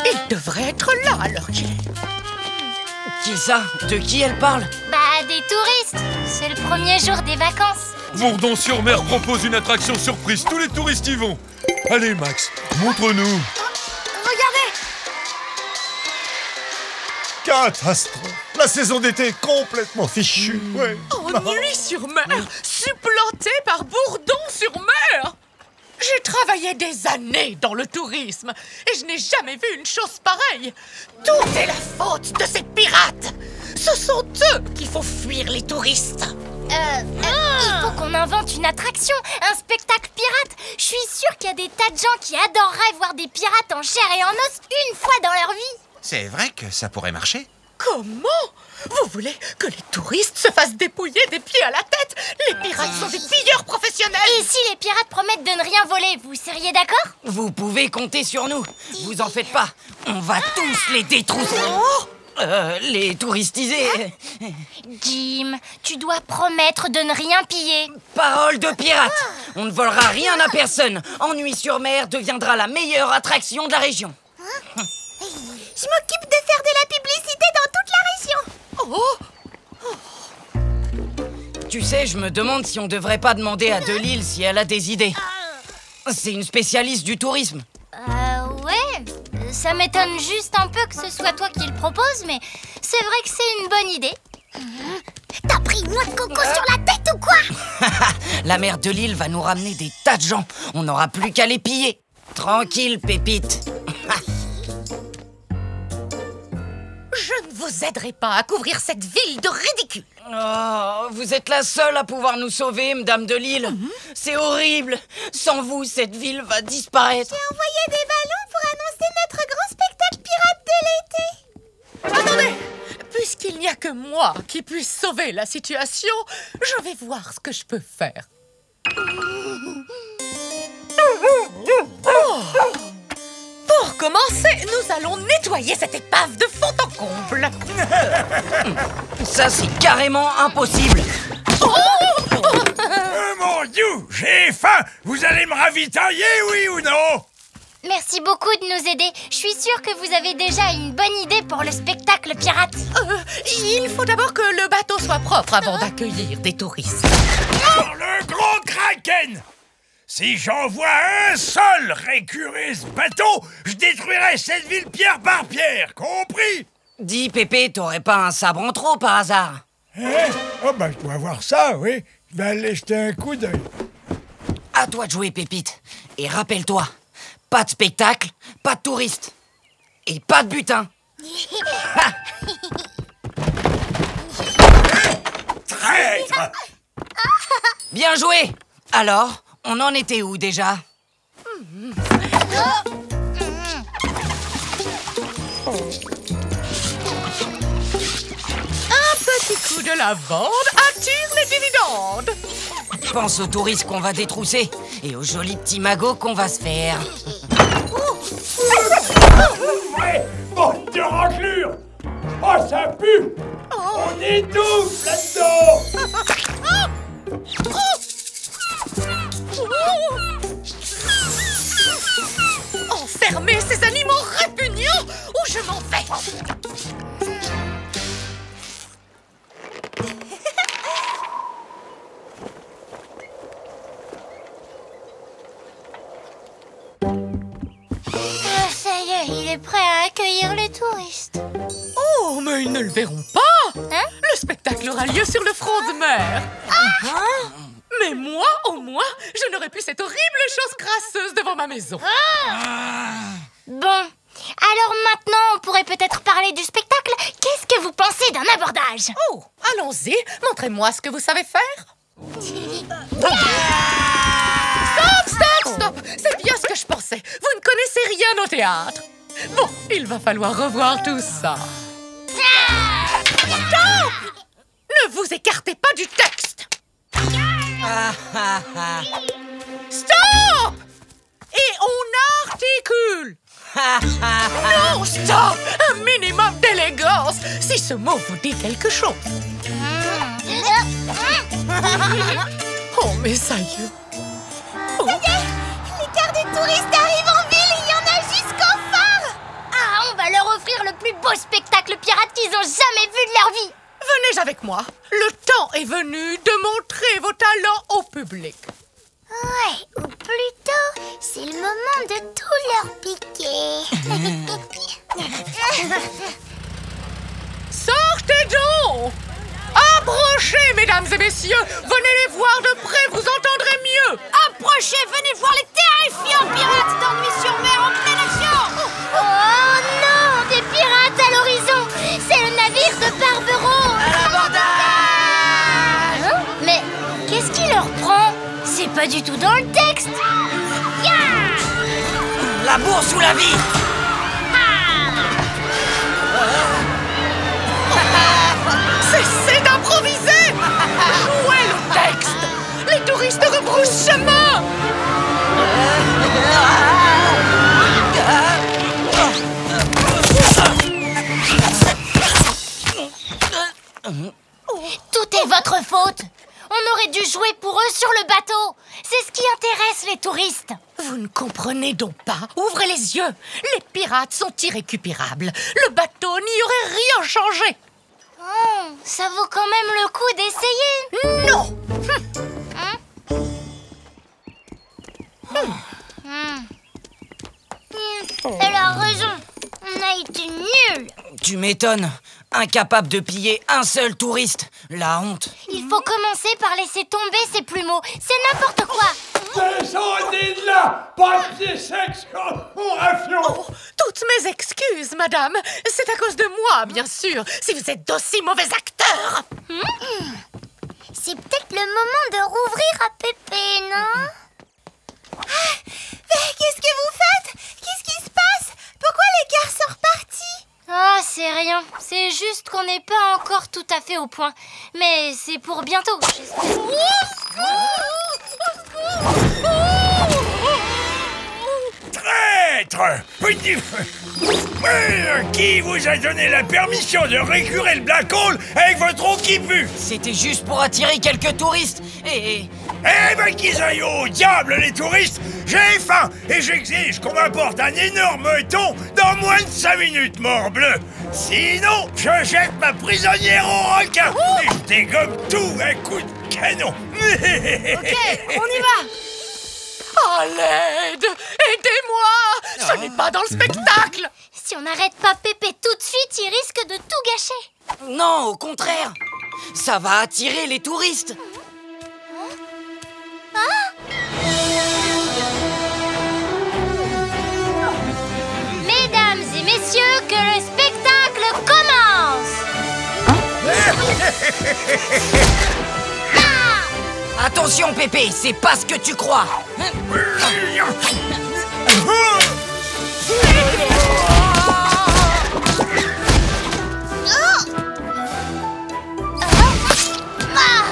Il devrait être là à l'heure qu'il est. Qui ça? De qui elle parle? Bah, des touristes. C'est le premier jour des vacances. Bourdon-sur-Mer propose une attraction surprise. Tous les touristes y vont. Allez, Max, montre-nous. Regardez! Catastrophe! La saison d'été est complètement fichue. Ouais. Oh, Nuit-sur-Mer, supplanté par Bourdon-sur-Mer. J'ai travaillé des années dans le tourisme et je n'ai jamais vu une chose pareille. Tout est la faute de ces pirates. Ce sont eux qui font fuir les touristes. Il faut qu'on invente une attraction, un spectacle pirate. Je suis sûre qu'il y a des tas de gens qui adoreraient voir des pirates en chair et en os une fois dans leur vie. C'est vrai que ça pourrait marcher. Comment? Vous voulez que les touristes se fassent dépouiller des pieds à la tête? Les pirates sont des pilleurs professionnels. Et si les pirates promettent de ne rien voler, vous seriez d'accord? Vous pouvez compter sur nous. Vous en faites pas. On va tous les détrousser. Les touristiser. Jim, tu dois promettre de ne rien piller. Parole de pirate. On ne volera rien à personne. Nuit-sur-Mer deviendra la meilleure attraction de la région. Je m'occupe de faire de la publicité dans toute la région. Tu sais, je me demande si on devrait pas demander à Delille si elle a des idées. C'est une spécialiste du tourisme. Ouais. Ça m'étonne juste un peu que ce soit toi qui le propose, mais c'est vrai que c'est une bonne idée. T'as pris une noix de coco sur la tête ou quoi? La mère Delille va nous ramener des tas de gens. On n'aura plus qu'à les piller. Tranquille, Pépite. Je ne vous aiderai pas à couvrir cette ville de ridicule. Oh, vous êtes la seule à pouvoir nous sauver, Madame Delille. C'est horrible. Sans vous, cette ville va disparaître. J'ai envoyé des ballons pour annoncer notre grand spectacle pirate de l'été. Attendez, puisqu'il n'y a que moi qui puisse sauver la situation, je vais voir ce que je peux faire. Pour commencer, nous allons nettoyer cette épave de fond en comble. Ça, c'est carrément impossible. Mon Dieu, j'ai faim. Vous allez me ravitailler, oui ou non? Merci beaucoup de nous aider. Je suis sûre que vous avez déjà une bonne idée pour le spectacle pirate. Il faut d'abord que le bateau soit propre avant d'accueillir des touristes. Sur le gros kraken! Si j'envoie un seul récurer ce bateau, je détruirai cette ville pierre par pierre, compris? Dis, Pépé, t'aurais pas un sabre en trop par hasard? Oh ben, je dois avoir ça, oui. Je vais aller jeter un coup d'œil. À toi de jouer, Pépite. Et rappelle-toi, pas de spectacle, pas de touristes. Et pas de butin. Traître! Bien joué. Alors, on en était où déjà? Petit coup de lavande attire les dividendes. Pense aux touristes qu'on va détrousser et aux jolis petits magots qu'on va se faire. Ouais, bande de raclure! Oh, ça pue! On étouffe là-dedans! Enfermez ces animaux répugnants ou je m'en vais. Ça y est, il est prêt à accueillir les touristes. Oh, mais ils ne le verront pas. Le spectacle aura lieu sur le front de mer. Mais moi, au moins, je n'aurais plus cette horrible chose crasseuse devant ma maison. Bon, alors maintenant, on pourrait peut-être parler du spectacle. Qu'est-ce que vous pensez d'un abordage? Oh, allons-y, montrez-moi ce que vous savez faire. Stop! C'est bien ce que je pensais. Vous ne connaissez rien au théâtre. Bon, il va falloir revoir tout ça. Stop! Ne vous écartez pas du texte. Stop! Et on articule. Non, stop! Un minimum d'élégance, si ce mot vous dit quelque chose. Oh, mais ça y est. Les quarts des touristes arrivent en ville et il y en a jusqu'au phare. Ah, pirates qu'ils ont jamais vus de leur vie. Venez avec moi. Le temps est venu de montrer vos talents au public. Ouais, ou plutôt, c'est le moment de tout leur piquer. Sortez donc! Approchez, mesdames et messieurs! Venez les voir de près, vous entendrez mieux! Approchez, venez voir les terrifiants pirates d'Ennui sur mer en pleine action! Oh non, des pirates à l'horizon! C'est le navire de Barbero! À l'abordage! Hein? Mais qu'est-ce qui leur prend? C'est pas du tout dans le texte! La bourse ou la vie! Cessez d'improviser! Jouez le texte! Les touristes rebroussent chemin! Tout est votre faute! On aurait dû jouer pour eux sur le bateau! C'est ce qui intéresse les touristes! Vous ne comprenez donc pas? Ouvrez les yeux! Les pirates sont irrécupérables! Le bateau n'y aurait rien changé! Oh, ça vaut quand même le coup d'essayer! Non! Elle a raison! On a été nuls! Tu m'étonnes. Incapable de piller un seul touriste. La honte. Il faut commencer par laisser tomber ces plumeaux. C'est n'importe quoi! Descendez de là! Pas de pieds secs au rafion! Oh, toutes mes excuses, madame. C'est à cause de moi, bien sûr, si vous êtes d'aussi mauvais acteurs. C'est peut-être le moment de rouvrir à Pépé, non? Mais qu'est-ce que vous faites? Qu'est-ce qui se passe? Pourquoi les gars sont repartis? Ah, c'est rien. C'est juste qu'on n'est pas encore tout à fait au point. Mais c'est pour bientôt, j'espère. Traître! Qui vous a donné la permission de récurer le Black Hole avec votre eau qui pue? C'était juste pour attirer quelques touristes. Et... Eh ben qu'ils aillent au diable les touristes! J'ai faim et j'exige qu'on m'apporte un énorme thon dans moins de 5 minutes, morbleu! Sinon, je jette ma prisonnière au requin et je dégomme tout un coup de canon! Ok, on y va! À l'aide! Aidez-moi! Ce n'est pas dans le spectacle! Si on n'arrête pas Pépé tout de suite, il risque de tout gâcher. Non, au contraire. Ça va attirer les touristes. Mesdames et messieurs, que le spectacle commence! Attention, Pépé, c'est pas ce que tu crois.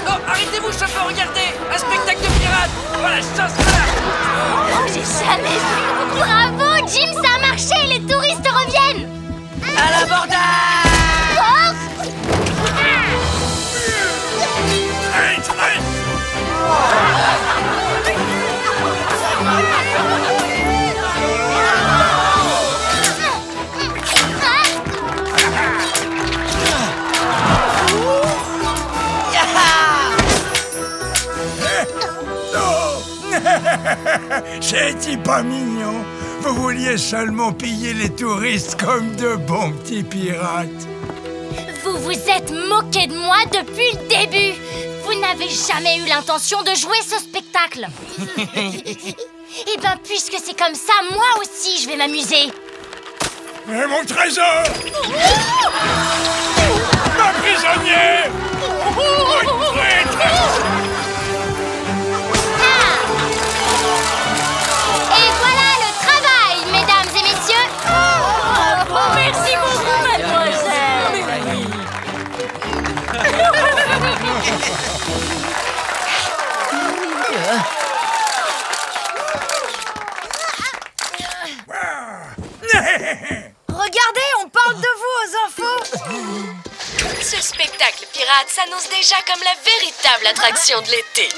Oh, arrêtez-vous, chauffeur, regardez. Un spectacle de pirates. Voilà, ça se passe. Oh, j'ai jamais vu! Bravo, Jim, ça a marché! Les touristes reviennent! À l'abordage! C'est pas mignon. Vous vouliez seulement piller les touristes comme de bons petits pirates. Vous vous êtes moqué de moi depuis le début. Vous n'avez jamais eu l'intention de jouer ce spectacle. Eh ben, puisque c'est comme ça, moi aussi, je vais m'amuser. Mais mon trésor! Ma prisonnière! Et voilà le travail, mesdames et messieurs. Merci beaucoup, mademoiselle. Regardez, on parle de vous aux infos. Ce spectacle pirate s'annonce déjà comme la véritable attraction de l'été.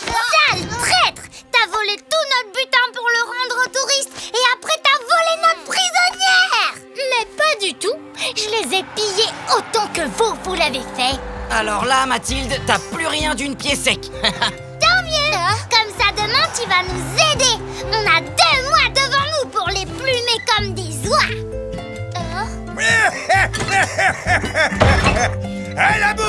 Sale traître! T'as volé tout notre butin pour le rendre aux touristes et après t'as volé notre prisonnière! Mais pas du tout! Je les ai pillés autant que vous l'avez fait. Alors là, Mathilde, t'as plus rien d'une pied sec. Tant mieux. Comme ça, demain, tu vas nous aider. On a 2 mois devant nous pour les plumer comme des oies. À la bourre!